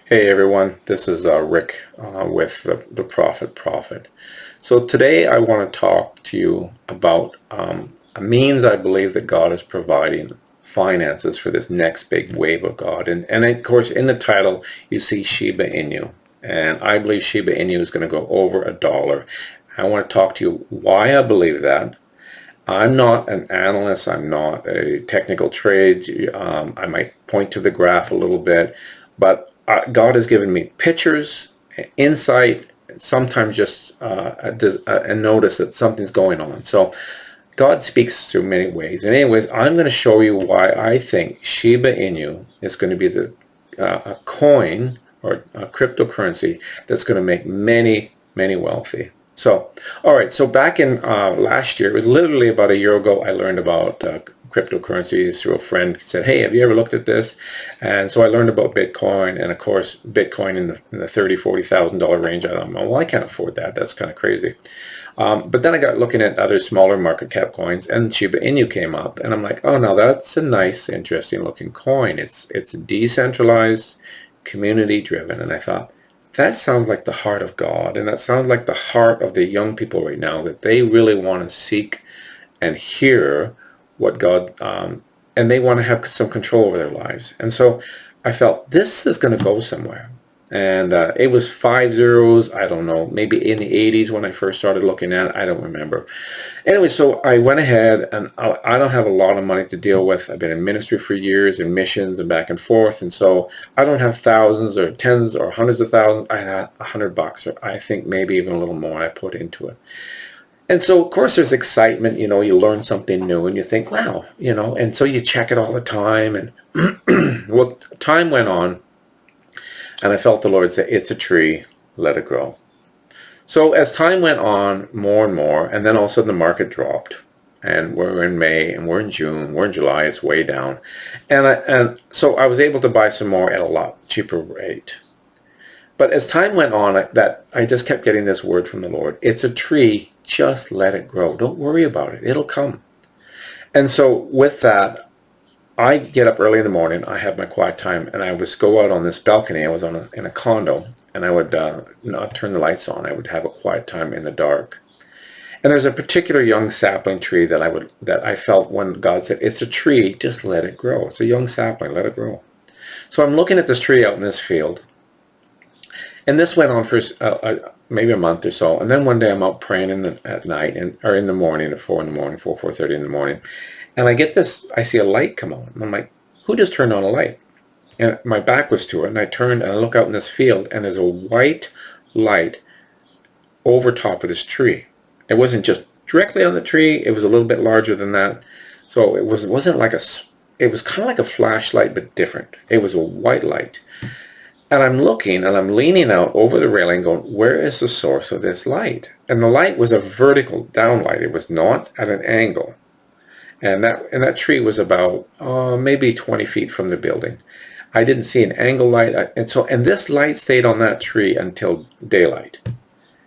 Hey everyone, this is Rick with the Prophet. So today I want to talk to you about a means I believe that God is providing finances for this next big wave of God. And of course in the title you see Shiba Inu. And I believe Shiba Inu is going to go over $1. I want to talk to you why I believe that. I'm not an analyst. I'm not a technical trade. I might point to the graph a little bit, but God has given me pictures, insight, sometimes just a notice that something's going on. So God speaks through many ways. And anyways, I'm going to show you why I think Shiba Inu is going to be a coin or a cryptocurrency that's going to make many wealthy. So, all right, so back in last year, it was literally about a year ago, I learned about cryptocurrencies through a friend. He said, hey, have you ever looked at this? And so I learned about Bitcoin, and of course, Bitcoin in the $30,000, $40,000 range. I thought, well, I can't afford that. That's kind of crazy. But then I got looking at other smaller market cap coins, and Shiba Inu came up, and I'm like, oh, now that's a nice, interesting looking coin. It's decentralized, community driven, and I thought, that sounds like the heart of God, and that sounds like the heart of the young people right now, that they really want to seek and hear what God, and they want to have some control over their lives. And so I felt this is going to go somewhere. And it was 5 zeros, I don't know, maybe in the 80s when I first started looking at it, I don't remember. Anyway, so I went ahead, and I don't have a lot of money to deal with. I've been in ministry for years and missions and back and forth, and so I don't have thousands or tens or hundreds of thousands. I had $100, or I think maybe even a little more I put into it. And so, of course, there's excitement, you learn something new and you think, wow, and so you check it all the time. And well, time went on, and I felt the Lord say, it's a tree, let it grow. So as time went on, more and more, and then all of a sudden the market dropped. And we're in May, and we're in June, we're in July, it's way down. And so I was able to buy some more at a lot cheaper rate. But as time went on, I just kept getting this word from the Lord. It's a tree, just let it grow. Don't worry about it, it'll come. And so with that, I get up early in the morning, I have my quiet time, and I would go out on this balcony. I was in a condo, and I would not turn the lights on. I would have a quiet time in the dark. And there's a particular young sapling tree that I felt when God said, it's a tree, just let it grow. It's a young sapling, let it grow. So I'm looking at this tree out in this field, and this went on for maybe a month or so. And then one day I'm out praying at night, or in the morning at 4 in the morning, 4:30 in the morning. And I see a light come on. And I'm like, who just turned on a light? And my back was to it, and I turned and I look out in this field, and there's a white light over top of this tree. It wasn't just directly on the tree, it was a little bit larger than that. So it wasn't like it was kind of like a flashlight, but different. It was a white light. And I'm looking, and I'm leaning out over the railing going, where is the source of this light? And the light was a vertical down light. It was not at an angle. And that tree was about maybe 20 feet from the building. I didn't see an angle light, and this light stayed on that tree until daylight.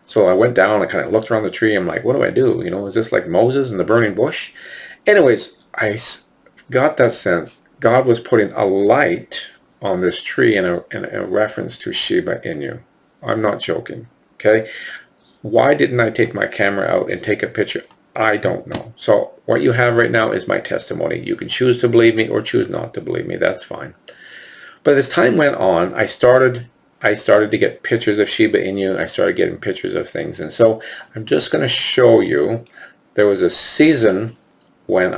So I went down, I kind of looked around the tree. I'm like, what do I do? Is this like Moses in the burning bush? Anyways, I got that sense God was putting a light on this tree in a reference to Shiba Inu. I'm not joking. Okay, why didn't I take my camera out and take a picture? I don't know. So what you have right now is my testimony. You can choose to believe me or choose not to believe me. That's fine. But as time went on, I started to get pictures of Shiba Inu. I started getting pictures of things. And so I'm just going to show you, there was a season when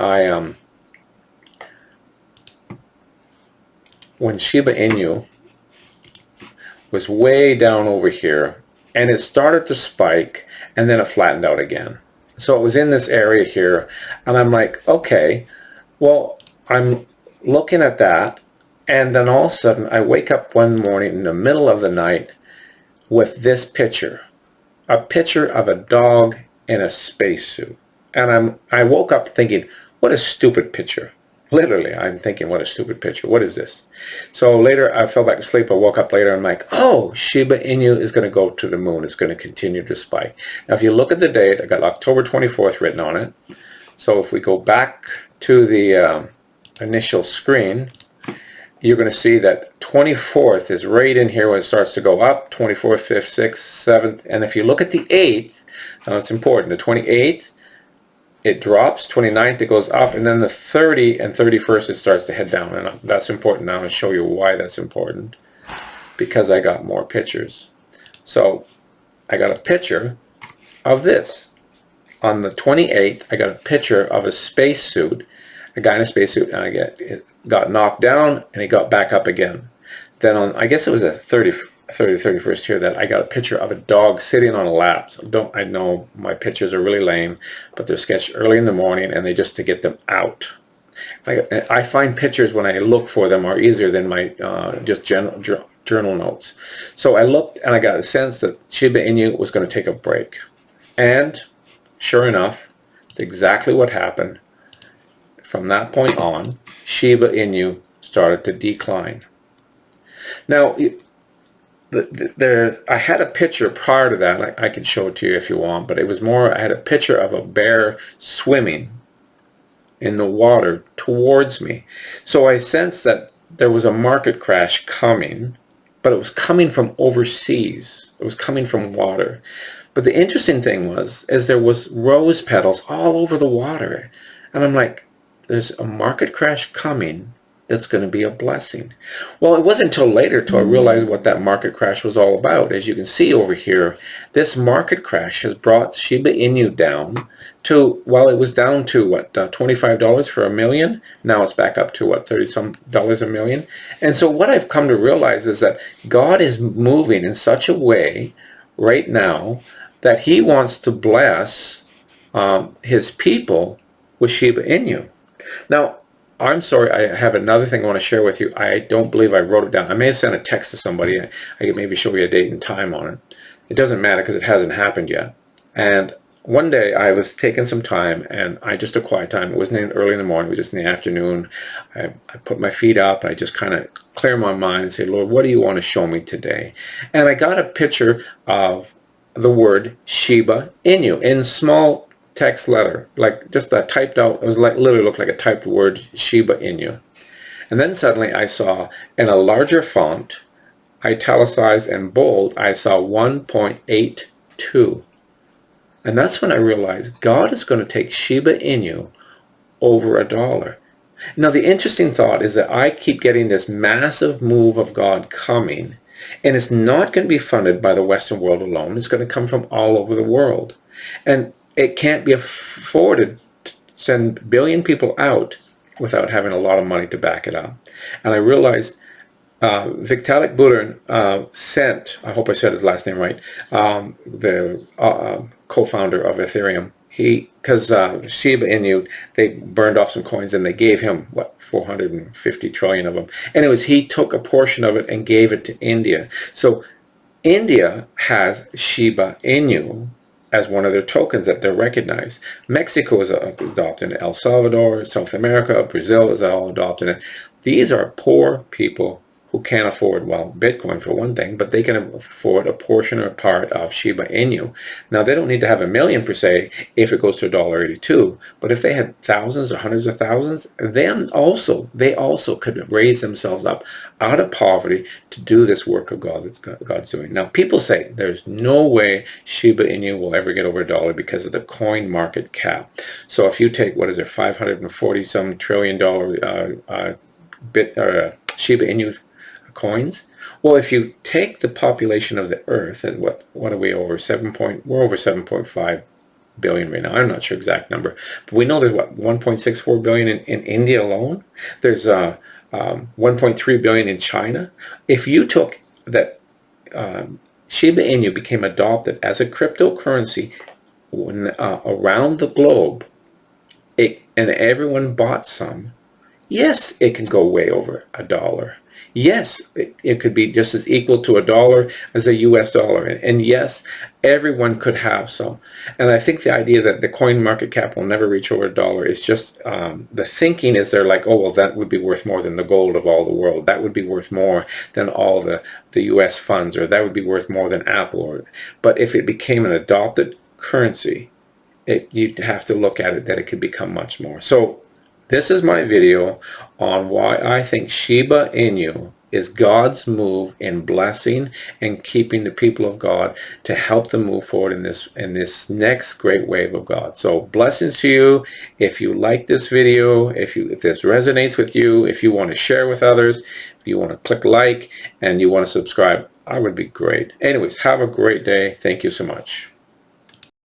when Shiba Inu was way down over here, and it started to spike, and then it flattened out again. So it was in this area here, and I'm like, okay, well, I'm looking at that, and then all of a sudden I wake up one morning in the middle of the night with this picture, a picture of a dog in a spacesuit. And I woke up thinking, what a stupid picture. Literally, I'm thinking, what a stupid picture. What is this? So later, I fell back to sleep. I woke up later. I'm like, oh, Shiba Inu is going to go to the moon. It's going to continue to spike. Now, if you look at the date, I got October 24th written on it. So if we go back to the initial screen, you're going to see that 24th is right in here when it starts to go up, 24th, 5th, 6th, 7th. And if you look at the 8th, now it's important, the 28th, it drops, 29th it goes up, and then the 30 and 31st it starts to head down. And that's important. Now I'll show you why that's important, because I got more pictures. So I got a picture of this. On the 28th, I got a picture of a spacesuit, a guy in a spacesuit, and it got knocked down and he got back up again. Then on, I guess it was a 31st here, that I got a picture of a dog sitting on a lap. So I know my pictures are really lame, but they're sketched early in the morning, and they just to get them out. I find pictures when I look for them are easier than my just journal notes. So I looked and I got a sense that Shiba Inu was going to take a break. And sure enough, it's exactly what happened. From that point on, Shiba Inu started to decline. Now, I had a picture prior to that. I can show it to you if you want, but it was more, I had a picture of a bear swimming in the water towards me. So I sensed that there was a market crash coming, but it was coming from overseas. It was coming from water. But the interesting thing is there was rose petals all over the water. And I'm like, there's a market crash coming that's going to be a blessing. Well, it wasn't until later till I realized what that market crash was all about. As you can see over here, this market crash has brought Shiba Inu down to, well, it was down to what, $25 for a million. Now it's back up to what, 30 some dollars a million. And so what I've come to realize is that God is moving in such a way right now that he wants to bless his people with Shiba Inu. Now, I'm sorry, I have another thing I want to share with you. I don't believe I wrote it down. I may have sent a text to somebody. I could maybe show you a date and time on it. It doesn't matter because it hasn't happened yet. And one day I was taking some time, and I just took quiet time. It wasn't early in the morning. It was just in the afternoon. I put my feet up. And I just kind of clear my mind and say, Lord, what do you want to show me today? And I got a picture of the word Shiba Inu in small text letter, like just a typed out, it was like literally looked like a typed word, Shiba Inu. And then suddenly I saw in a larger font, italicized and bold, I saw 1.82. And that's when I realized God is going to take Shiba Inu over $1. Now the interesting thought is that I keep getting this massive move of God coming, and it's not going to be funded by the Western world alone. It's going to come from all over the world. And it can't be afforded to send 1 billion people out without having a lot of money to back it up. And I realized Vitalik Buterin sent, I hope I said his last name right, the co-founder of Ethereum, because Shiba Inu, they burned off some coins and they gave him, what, 450 trillion of them. Anyways, he took a portion of it and gave it to India. So India has Shiba Inu as one of their tokens that they're recognized. Mexico is adopting it. El Salvador, South America, Brazil is all adopting it. These are poor people who can't afford, well, Bitcoin for one thing, but they can afford a portion or part of Shiba Inu. Now, they don't need to have 1 million per se if it goes to $1.82, but if they had thousands or hundreds of thousands, then they also could raise themselves up out of poverty to do this work of God that God's doing. Now, people say there's no way Shiba Inu will ever get over $1 because of the coin market cap. So if you take, what is it, 540 some $trillion Shiba Inu coins. Well, if you take the population of the Earth, and what are we over? We're over 7.5 billion right now. I'm not sure exact number, but we know there's what, 1.64 billion in India alone. There's 1.3 billion in China. If you took that, Shiba Inu became adopted as a cryptocurrency around the globe, and everyone bought some. Yes, it can go way over $1. Yes, it could be just as equal to $1 as a US dollar. And yes, everyone could have some. And I think the idea that the coin market cap will never reach over $1 is just, the thinking is they're like, oh, well, that would be worth more than the gold of all the world. That would be worth more than all the US funds, or that would be worth more than Apple. But if it became an adopted currency, you'd have to look at it that it could become much more. So This is my video on why I think Shiba Inu is God's move in blessing and keeping the people of God to help them move forward in this next great wave of God. So blessings to you. If you like this video, if this resonates with you, if you want to share with others, if you want to click like and you want to subscribe, I would be great. Anyways, have a great day. Thank you so much.